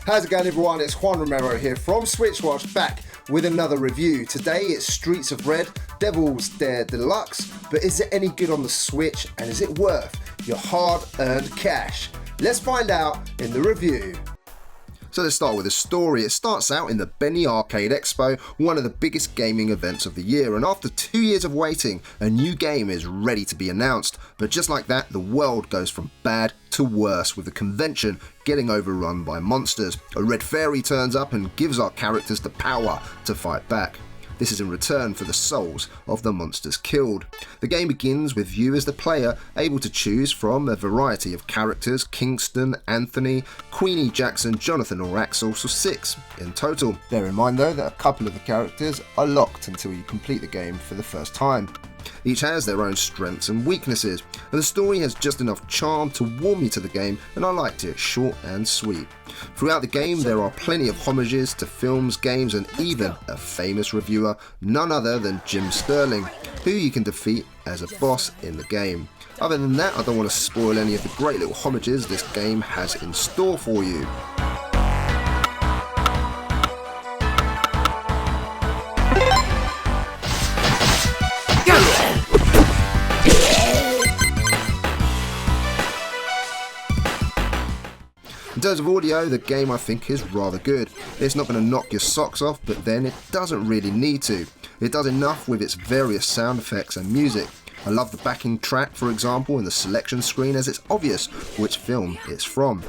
How's it going, everyone? It's Juan Romero here from SwitchWatch, back with another review. Today it's Streets of Red, Devil's Dare Deluxe, but is it any good on the Switch and is it worth your hard-earned cash? Let's find out in the review. So let's start with the story. It starts out in the Benny Arcade Expo, one of the biggest gaming events of the year, and after 2 years of waiting, a new game is ready to be announced. But just like that, the world goes from bad to worse, with the convention getting overrun by monsters. A red fairy turns up and gives our characters the power to fight back. This is in return for the souls of the monsters killed. The game begins with you as the player able to choose from a variety of characters: Kingston, Anthony, Queenie Jackson, Jonathan or Axel, so 6 in total. Bear in mind though that a couple of the characters are locked until you complete the game for the first time. Each has their own strengths and weaknesses, and the story has just enough charm to warm you to the game, and I liked it short and sweet. Throughout the game there are plenty of homages to films, games, and even a famous reviewer, none other than Jim Sterling, who you can defeat as a boss in the game. Other than that, I don't want to spoil any of the great little homages this game has in store for you. In terms of audio, the game I think is rather good. It's not going to knock your socks off, but then it doesn't really need to. It does enough with its various sound effects and music. I love the backing track, for example, in the selection screen, as it's obvious which film it's from.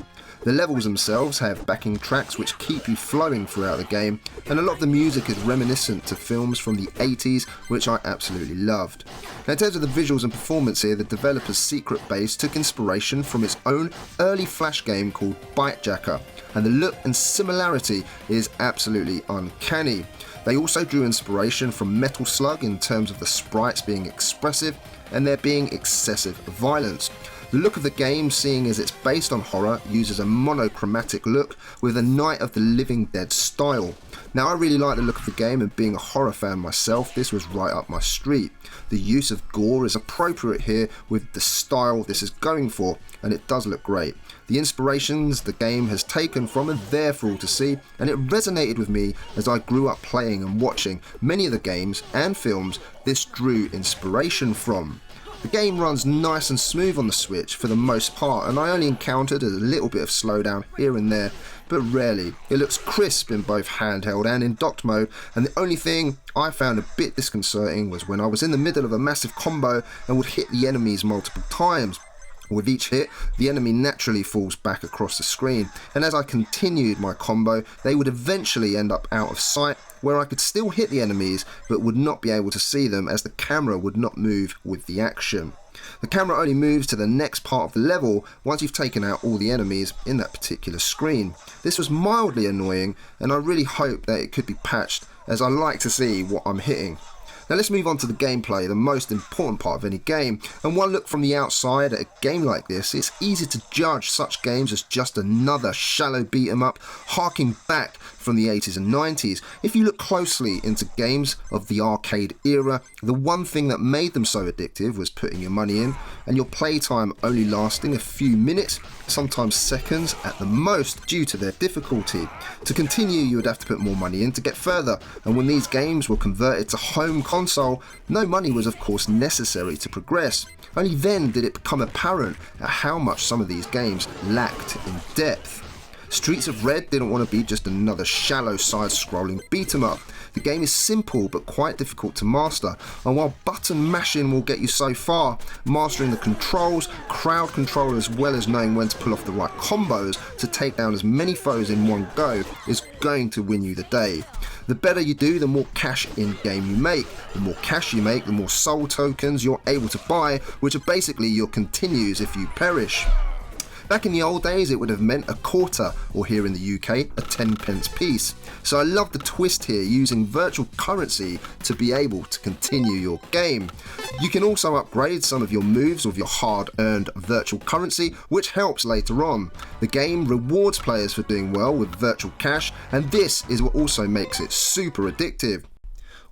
The levels themselves have backing tracks which keep you flowing throughout the game, and a lot of the music is reminiscent to films from the 80s, which I absolutely loved. Now, in terms of the visuals and performance here, the developer's secret base took inspiration from its own early Flash game called Bitejacker, and the look and similarity is absolutely uncanny. They also drew inspiration from Metal Slug in terms of the sprites being expressive and there being excessive violence. The look of the game, seeing as it's based on horror, uses a monochromatic look with a Night of the Living Dead style. Now, I really like the look of the game, and being a horror fan myself, this was right up my street. The use of gore is appropriate here with the style this is going for, and it does look great. The inspirations the game has taken from are there for all to see, and it resonated with me as I grew up playing and watching many of the games and films this drew inspiration from. The game runs nice and smooth on the Switch for the most part, and I only encountered a little bit of slowdown here and there, but rarely. It looks crisp in both handheld and in docked mode, and the only thing I found a bit disconcerting was when I was in the middle of a massive combo and would hit the enemies multiple times. With each hit, the enemy naturally falls back across the screen, and as I continued my combo, they would eventually end up out of sight, where I could still hit the enemies but would not be able to see them as the camera would not move with the action. The camera only moves to the next part of the level once you've taken out all the enemies in that particular screen. This was mildly annoying, and I really hope that it could be patched, as I like to see what I'm hitting. Now let's move on to the gameplay, the most important part of any game, and one look from the outside at a game like this, it's easy to judge such games as just another shallow beat 'em up harking back from the 80s and 90s. If you look closely into games of the arcade era, the one thing that made them so addictive was putting your money in and your playtime only lasting a few minutes, sometimes seconds at the most, due to their difficulty. To continue, you would have to put more money in to get further, and when these games were converted to home console, no money was of course necessary to progress. Only then did it become apparent at how much some of these games lacked in depth. Streets of Red didn't want to be just another shallow side-scrolling beat-em-up. The game is simple but quite difficult to master, and while button mashing will get you so far, mastering the controls, crowd control, as well as knowing when to pull off the right combos to take down as many foes in one go is going to win you the day. The better you do, the more cash in-game you make. The more cash you make, the more soul tokens you're able to buy, which are basically your continues if you perish. Back in the old days, it would have meant a quarter, or here in the UK, a 10p piece. So I love the twist here, using virtual currency to be able to continue your game. You can also upgrade some of your moves with your hard-earned virtual currency, which helps later on. The game rewards players for doing well with virtual cash, and this is what also makes it super addictive.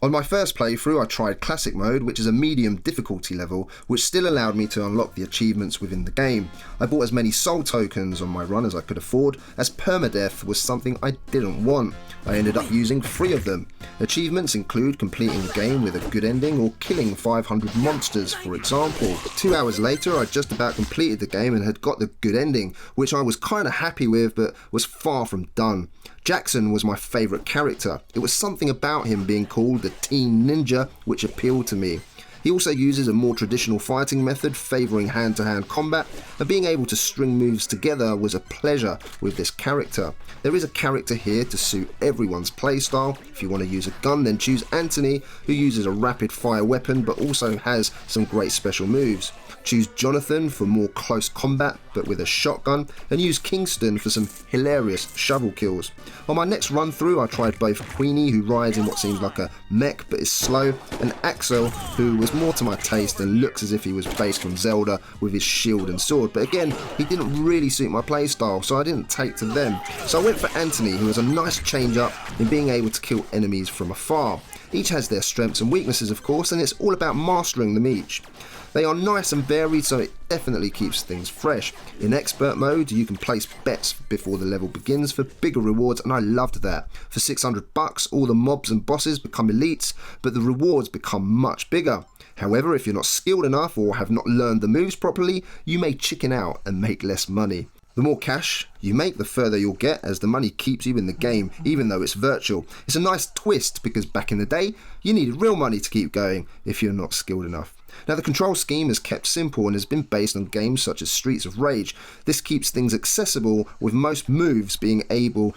On my first playthrough I tried classic mode, which is a medium difficulty level, which still allowed me to unlock the achievements within the game. I bought as many soul tokens on my run as I could afford, as permadeath was something I didn't want. I ended up using 3 of them. Achievements include completing the game with a good ending or killing 500 monsters, for example. 2 hours later I just about completed the game and had got the good ending, which I was kinda happy with but was far from done. Jackson was my favourite character. It was something about him being called the Teen Ninja which appealed to me. He also uses a more traditional fighting method favouring hand-to-hand combat, and being able to string moves together was a pleasure with this character. There is a character here to suit everyone's playstyle. If you want to use a gun, then choose Anthony, who uses a rapid fire weapon but also has some great special moves. Choose Jonathan for more close combat but with a shotgun, and use Kingston for some hilarious shovel kills. On my next run through I tried both Queenie, who rides in what seems like a mech but is slow, and Axel, who was more to my taste and looks as if he was based from Zelda with his shield and sword, but again he didn't really suit my playstyle, so I didn't take to them. So I went for Anthony, who has a nice change up in being able to kill enemies from afar. Each has their strengths and weaknesses of course, and it's all about mastering them each. They are nice and varied, so it definitely keeps things fresh. In expert mode you can place bets before the level begins for bigger rewards, and I loved that. For $600 all the mobs and bosses become elites, but the rewards become much bigger. However, if you're not skilled enough or have not learned the moves properly, you may chicken out and make less money. The more cash you make, the further you'll get, as the money keeps you in the game, even though it's virtual. It's a nice twist, because back in the day, you needed real money to keep going if you're not skilled enough. Now, the control scheme is kept simple and has been based on games such as Streets of Rage. This keeps things accessible, with most moves being able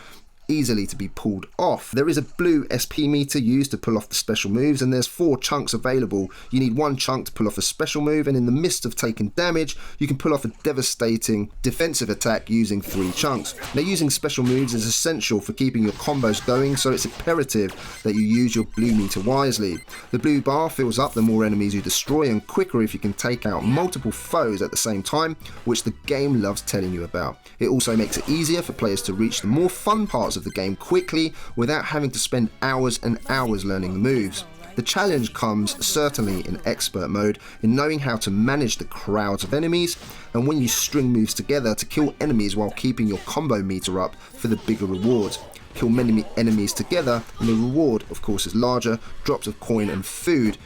easily to be pulled off. There is a blue SP meter used to pull off the special moves, and there's 4 chunks available. You need 1 chunk to pull off a special move, and in the midst of taking damage you can pull off a devastating defensive attack using 3 chunks. Now, using special moves is essential for keeping your combos going, so it's imperative that you use your blue meter wisely. The blue bar fills up the more enemies you destroy, and quicker if you can take out multiple foes at the same time, which the game loves telling you about. It also makes it easier for players to reach the more fun parts of the game quickly without having to spend hours and hours learning the moves. The challenge comes certainly in expert mode, in knowing how to manage the crowds of enemies, and when you string moves together to kill enemies while keeping your combo meter up for the bigger rewards. Kill many enemies together and the reward of course is larger. Drops of coin and food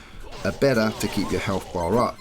are better to keep your health bar up.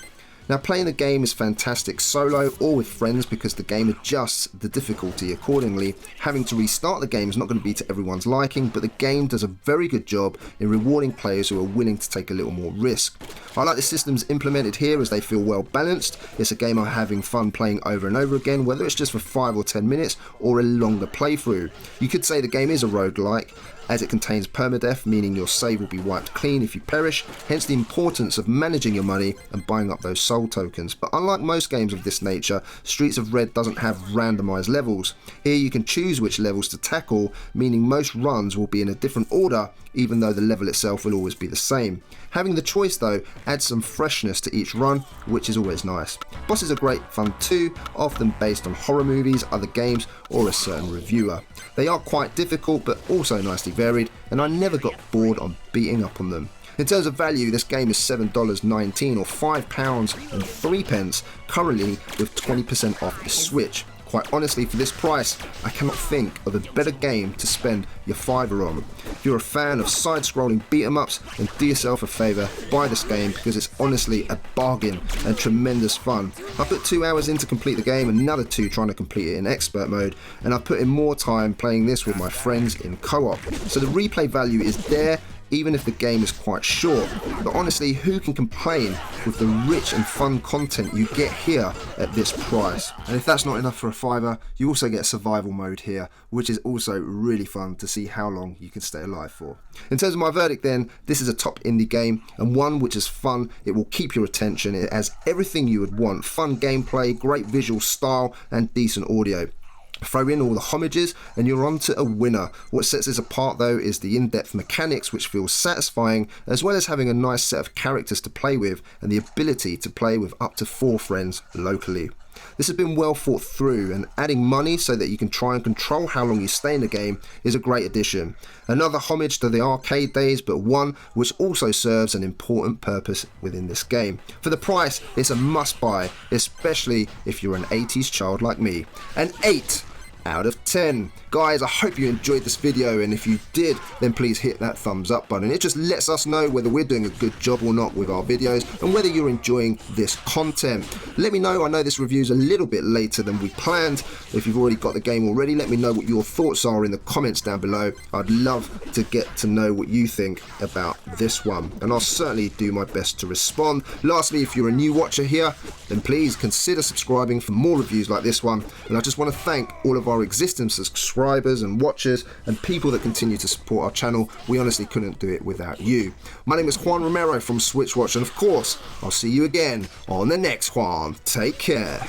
Now, playing the game is fantastic solo or with friends, because the game adjusts the difficulty accordingly. Having to restart the game is not going to be to everyone's liking, but the game does a very good job in rewarding players who are willing to take a little more risk. I like the systems implemented here, as they feel well balanced. It's a game I'm having fun playing over and over again, whether it's just for 5 or 10 minutes or a longer playthrough. You could say the game is a roguelike, as it contains permadeath, meaning your save will be wiped clean if you perish, hence the importance of managing your money and buying up those soul tokens. But unlike most games of this nature, Streets of Rage doesn't have randomised levels. Here you can choose which levels to tackle, meaning most runs will be in a different order, even though the level itself will always be the same. Having the choice though adds some freshness to each run, which is always nice. Bosses are great fun too, often based on horror movies, other games or a certain reviewer. They are quite difficult but also nicely varied, and I never got bored on beating up on them. In terms of value, this game is $7.19 or £5.03 currently, with 20% off the Switch. Quite honestly, for this price, I cannot think of a better game to spend your $5 on. If you're a fan of side-scrolling beat-em-ups, then do yourself a favour, buy this game, because it's honestly a bargain and tremendous fun. I put 2 hours in to complete the game, another 2 trying to complete it in expert mode, and I've put in more time playing this with my friends in co-op. So the replay value is there, even if the game is quite short. But honestly, who can complain with the rich and fun content you get here at this price? And if that's not enough for a $5, you also get survival mode here, which is also really fun to see how long you can stay alive for. In terms of my verdict then, this is a top indie game, and one which is fun. It will keep your attention. It has everything you would want: fun gameplay, great visual style and decent audio. Throw in all the homages and you're on to a winner. What sets this apart though is the in-depth mechanics, which feels satisfying, as well as having a nice set of characters to play with and the ability to play with up to 4 friends locally. This has been well thought through, and adding money so that you can try and control how long you stay in the game is a great addition. Another homage to the arcade days, but one which also serves an important purpose within this game. For the price, it's a must buy, especially if you're an 80s child like me. An 8 out of 10. Guys, I hope you enjoyed this video, and if you did, then please hit that thumbs up button. It just lets us know whether we're doing a good job or not with our videos, and whether you're enjoying this content. Let me know. I know this review's a little bit later than we planned. If you've already got the game already, let me know what your thoughts are in the comments down below. I'd love to get to know what you think about this one, and I'll certainly do my best to respond. Lastly, if you're a new watcher here, then please consider subscribing for more reviews like this one, and I just want to thank all of our existing subscribers and watchers and people that continue to support our channel. We honestly couldn't do it without you. My name is Juan Romero from SwitchWatch, and of course, I'll see you again on the next one. Take care.